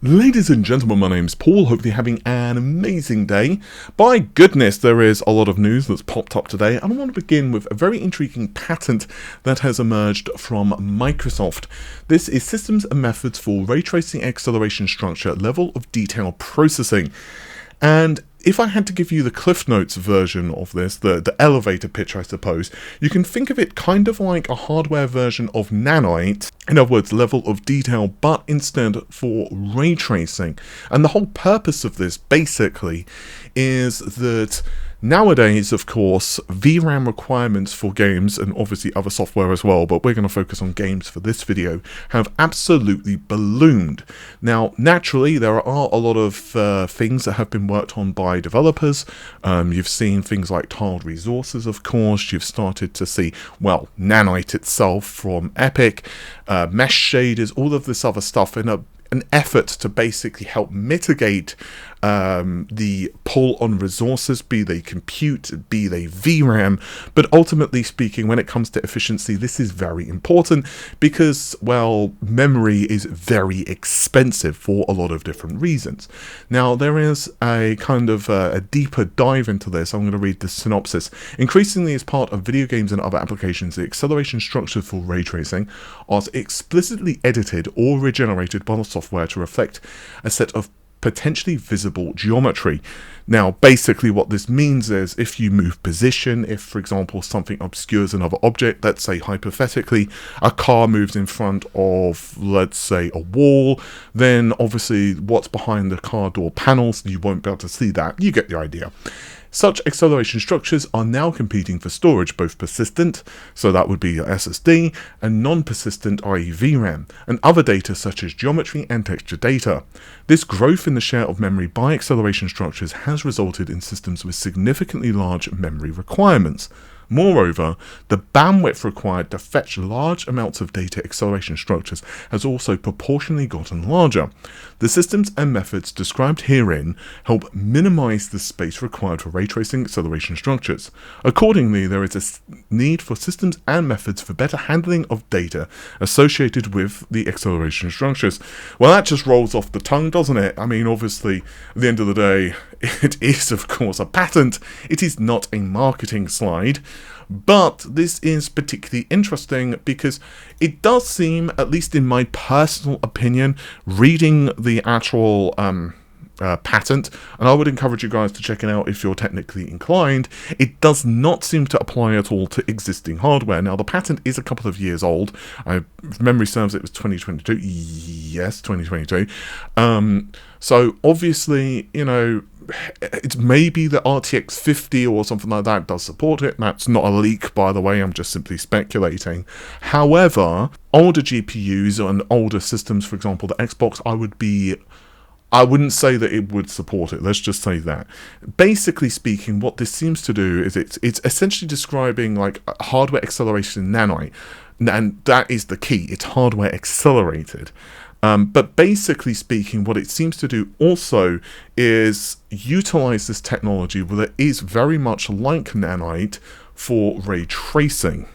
Ladies and gentlemen, my name's Paul. Hopefully you're having an amazing day. By goodness, there is a lot of news that's popped up today, and I want to begin with a very intriguing patent that has emerged from Microsoft. This is Systems and Methods for Ray Tracing Acceleration Structure Level of Detail Processing. And if I had to give you the Cliff Notes version of this, the elevator pitch, I suppose, you can think of it kind of like a hardware version of Nanite, in other words, level of detail, but instead for ray tracing. And the whole purpose of this, basically, is that nowadays, of course, VRAM requirements for games, and obviously other software as well, but we're going to focus on games for this video, have absolutely ballooned. Now, naturally, there are a lot of things that have been worked on by developers. You've seen things like tiled resources, of course. You've started to see, well, Nanite itself from Epic, mesh shaders, all of this other stuff in an effort to basically help mitigate the pull on resources, be they compute, be they VRAM. But ultimately speaking, when it comes to efficiency, this is very important because, well, memory is very expensive for a lot of different reasons. Now, there is a kind of a deeper dive into this. I'm going to read the synopsis. Increasingly, as part of video games and other applications, the acceleration structures for ray tracing are explicitly edited or regenerated by the software to reflect a set of potentially visible geometry. Now, basically what this means is if you move position, if, for example, something obscures another object, let's say hypothetically, a car moves in front of, let's say, a wall, then obviously what's behind the car door panels, you won't be able to see that. You get the idea. Such acceleration structures are now competing for storage, both persistent, so that would be your SSD, and non-persistent, i.e. VRAM, and other data such as geometry and texture data. This growth in the share of memory by acceleration structures has resulted in systems with significantly large memory requirements. Moreover, the bandwidth required to fetch large amounts of data acceleration structures has also proportionally gotten larger. The systems and methods described herein help minimize the space required for ray tracing acceleration structures. Accordingly, there is a need for systems and methods for better handling of data associated with the acceleration structures. Well, that just rolls off the tongue, doesn't it? I mean, obviously, at the end of the day, it is, of course, a patent. It is not a marketing slide. But this is particularly interesting because it does seem, at least in my personal opinion, reading the actual patent, and I would encourage you guys to check it out if you're technically inclined, it does not seem to apply at all to existing hardware. Now, the patent is a couple of years old. If memory serves, it was 2022. Yes, 2022. So obviously, you know, it's maybe the RTX 50 or something like that does support it. That's not a leak, by the way. I'm just simply speculating. However, older GPUs and older systems, for example, the Xbox, I wouldn't say that it would support it. Let's just say that. Basically speaking, what this seems to do is it's essentially describing like hardware acceleration in Nanite, and that is the key. It's hardware accelerated. But basically speaking, what it seems to do also is utilize this technology that is very much like Nanite for ray tracing.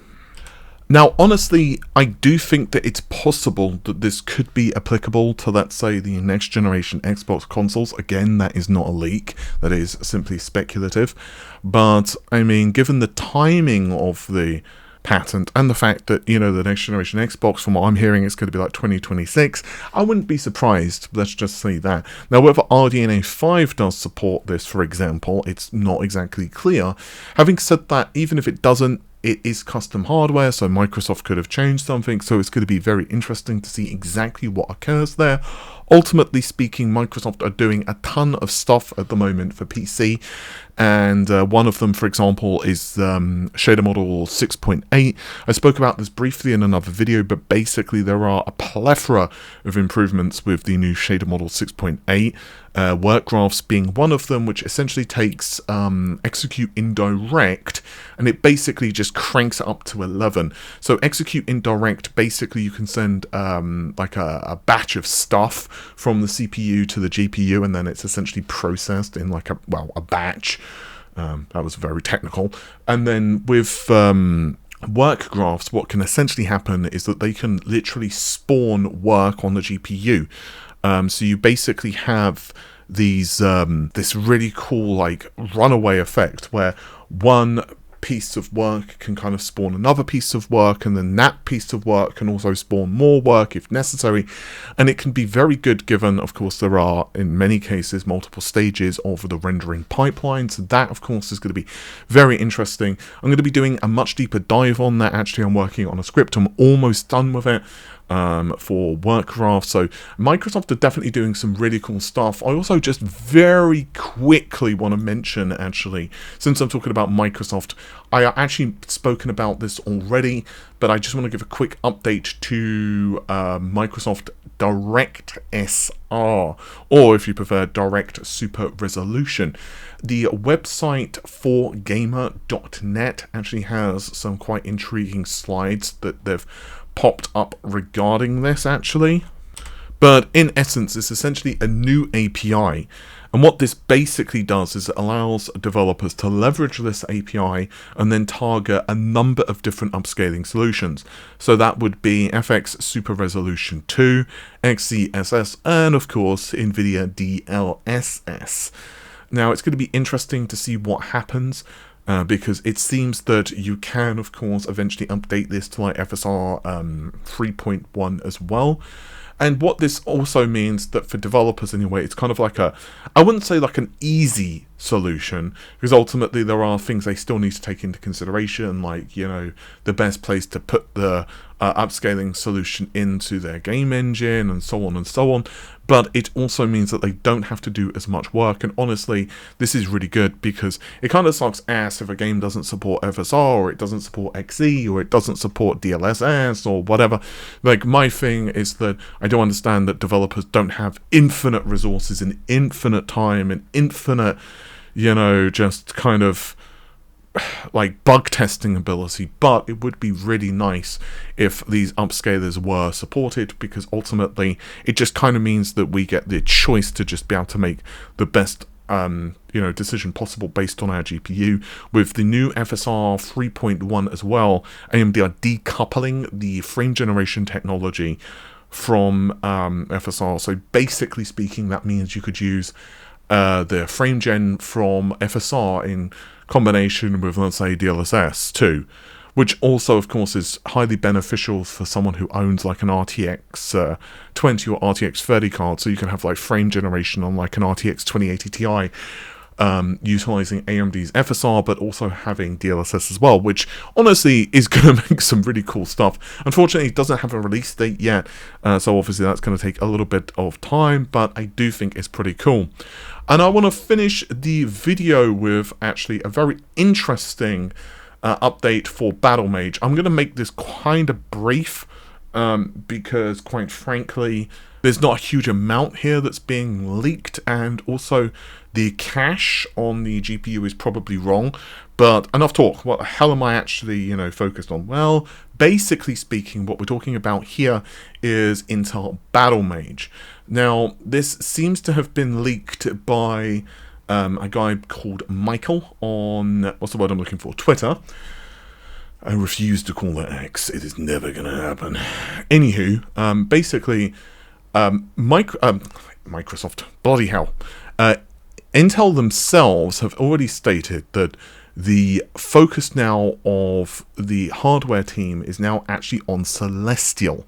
Now, honestly, I do think that it's possible that this could be applicable to, let's say, the next generation Xbox consoles. Again, that is not a leak. That is simply speculative. But, I mean, given the timing of the patent and the fact that, you know, the next generation Xbox, from what I'm hearing, is going to be like 2026, I wouldn't be surprised. Let's just say that. Now, whether RDNA 5 does support this, for example, it's not exactly clear. Having said that, even if it doesn't, it is custom hardware, so Microsoft could have changed something, so it's going to be very interesting to see exactly what occurs there. Ultimately speaking, Microsoft are doing a ton of stuff at the moment for PC, and one of them, for example, is shader model 6.8. I spoke about this briefly in another video, but basically there are a plethora of improvements with the new shader model 6.8. Work graphs being one of them, which essentially takes execute indirect, and it basically just cranks it up to 11. So execute indirect, basically you can send like a batch of stuff from the CPU to the GPU, and then it's essentially processed in like a batch. That was very technical. And then with work graphs, what can essentially happen is that they can literally spawn work on the GPU. So you basically have these this really cool like runaway effect where one piece of work can kind of spawn another piece of work, and then that piece of work can also spawn more work if necessary, and it can be very good given, of course, there are in many cases multiple stages of the rendering pipeline. So that, of course, is going to be very interesting. I'm going to be doing a much deeper dive on that. Actually, I'm working on a script. I'm almost done with it for Workcraft. So Microsoft are definitely doing some really cool stuff. I also just very quickly want to mention, actually, since I'm talking about Microsoft, I actually spoken about this already, but I just want to give a quick update to Microsoft DirectSR, or if you prefer, Direct Super Resolution. The website for gamer.net actually has some quite intriguing slides that they've popped up regarding this, actually. But in essence, it's essentially a new API. And what this basically does is it allows developers to leverage this API and then target a number of different upscaling solutions. So that would be FX Super Resolution 2, XeSS, and of course, Nvidia DLSS. Now, it's going to be interesting to see what happens. Because it seems that you can, of course, eventually update this to like FSR 3.1 as well. And what this also means that for developers anyway, it's kind of like a, I wouldn't say like an easy solution, because ultimately there are things they still need to take into consideration, like, you know, the best place to put the upscaling solution into their game engine and so on and so on. But it also means that they don't have to do as much work, and honestly, this is really good because it kind of sucks ass if a game doesn't support FSR, or it doesn't support XE, or it doesn't support DLSS, or whatever. Like, my thing is that I don't understand that developers don't have infinite resources and infinite time and infinite, you know, just kind of like bug testing ability, but it would be really nice if these upscalers were supported, because ultimately it just kind of means that we get the choice to just be able to make the best decision possible based on our GPU. With the new FSR 3.1 as well, AMD are decoupling the frame generation technology from FSR. So basically speaking, that means you could use the frame gen from FSR in combination with, let's say, DLSS too, which also, of course, is highly beneficial for someone who owns like an RTX 20 or RTX 30 card. So you can have like frame generation on like an RTX 2080 Ti, utilizing AMD's FSR, but also having DLSS as well, which honestly is going to make some really cool stuff. Unfortunately, it doesn't have a release date yet, so obviously that's going to take a little bit of time, but I do think it's pretty cool. And I want to finish the video with actually a very interesting update for Battlemage. I'm going to make this kind of brief because, quite frankly, there's not a huge amount here that's being leaked, and also the cache on the GPU is probably wrong. But enough talk. What the hell am I actually, focused on? Well, basically speaking, what we're talking about here is Intel Battlemage. Now, this seems to have been leaked by a guy called Michael on, what's the word I'm looking for, Twitter. I refuse to call it X. It is never going to happen. Anywho, basically, Microsoft, bloody hell. Intel themselves have already stated that the focus now of the hardware team is now actually on Celestial.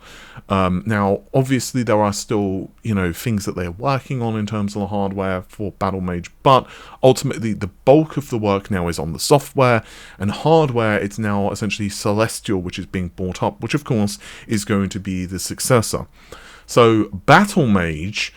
Now, obviously, there are still, things that they're working on in terms of the hardware for Battlemage, but ultimately, the bulk of the work now is on the software, and hardware, it's now essentially Celestial, which is being brought up, which, of course, is going to be the successor. So, Battlemage,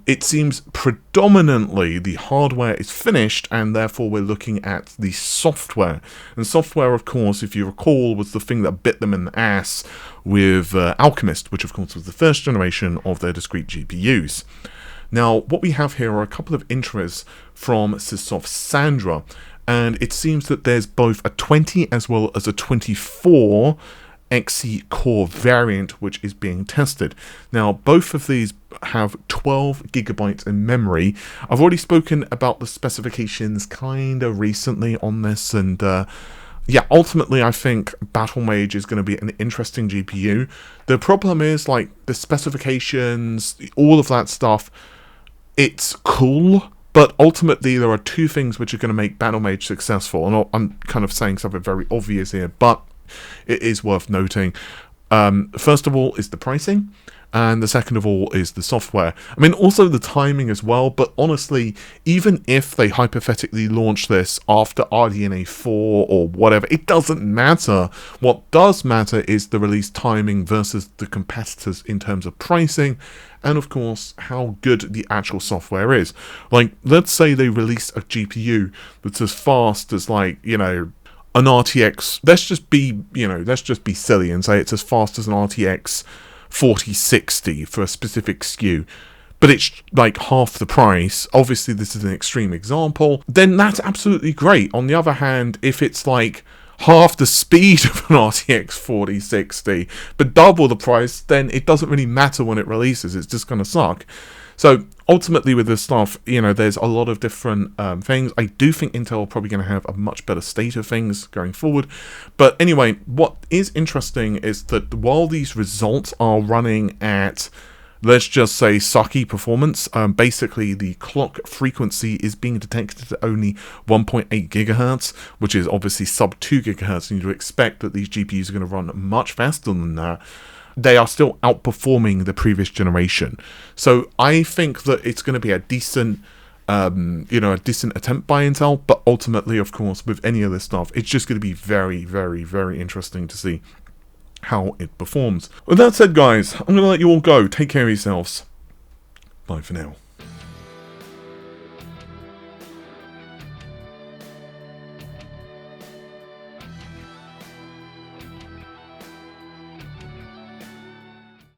it seems predominantly the hardware is finished, and therefore we're looking at the software. And software, of course, if you recall, was the thing that bit them in the ass with Alchemist, which of course was the first generation of their discrete GPUs. Now, what we have here are a couple of entries from Sysoft Sandra, and it seems that there's both a 20 as well as a 24 XE core variant which is being tested. Now, both of these have 12 gigabytes in memory. I've already spoken about the specifications kind of recently on this, and yeah, ultimately I think Battlemage is going to be an interesting GPU. The problem is, like, the specifications, all of that stuff, it's cool, but ultimately there are two things which are going to make Battlemage successful, and I'm kind of saying something very obvious here, but it is worth noting. First of all is the pricing, and the second of all is the software. I mean, also the timing as well, but honestly, even if they hypothetically launch this after RDNA 4 or whatever, it doesn't matter. What does matter is the release timing versus the competitors in terms of pricing, and of course, how good the actual software is. Like, let's say they release a GPU that's as fast as, like, you know, an RTX, let's just be silly and say it's as fast as an RTX 4060 for a specific SKU, but it's like half the price. Obviously this is an extreme example, then that's absolutely great. On the other hand, if it's like half the speed of an RTX 4060 but double the price, then it doesn't really matter when it releases, it's just going to suck. So ultimately with this stuff, you know, there's a lot of different things. I do think Intel are probably going to have a much better state of things going forward. But anyway, what is interesting is that while these results are running at, let's just say, sucky performance, basically the clock frequency is being detected at only 1.8 gigahertz, which is obviously sub 2 gigahertz, and you'd expect that these GPUs are going to run much faster than that. They are still outperforming the previous generation. So I think that it's going to be a decent, a decent attempt by Intel, but ultimately, of course, with any of this stuff, it's just going to be very, very, very interesting to see how it performs. With that said, guys, I'm going to let you all go. Take care of yourselves. Bye for now.